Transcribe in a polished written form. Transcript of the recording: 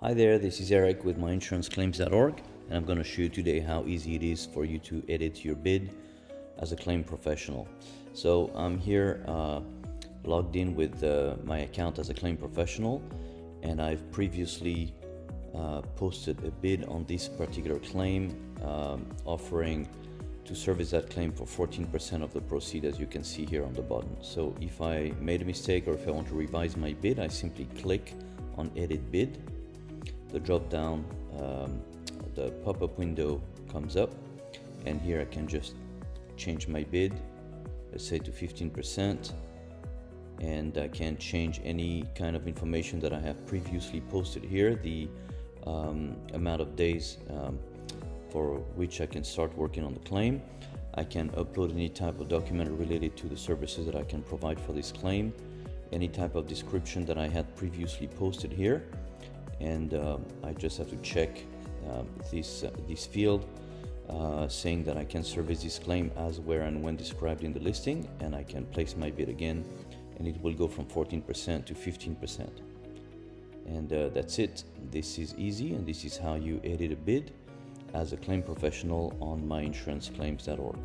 Hi there, this is Eric with myinsuranceclaims.org, and I'm going to show you today how easy it is for you to edit your bid as a claim professional. So I'm here logged in with my account as a claim professional, and I've previously posted a bid on this particular claim, offering to service that claim for 14% of the proceed, as you can see here on the bottom. So if I made a mistake or if I want to revise my bid, I simply click on edit bid. The drop down, the pop-up window comes up, and here I can just change my bid, let's say to 15%, and I can change any kind of information that I have previously posted here, the amount of days for which I can start working on the claim. I can upload any type of document related to the services that I can provide for this claim, any type of description that I had previously posted here, and I just have to check this field saying that I can service this claim as, where, and when described in the listing, and I can place my bid again, and it will go from 14% to 15%. And that's it. This is easy, and this is how you edit a bid as a claim professional on myinsuranceclaims.org.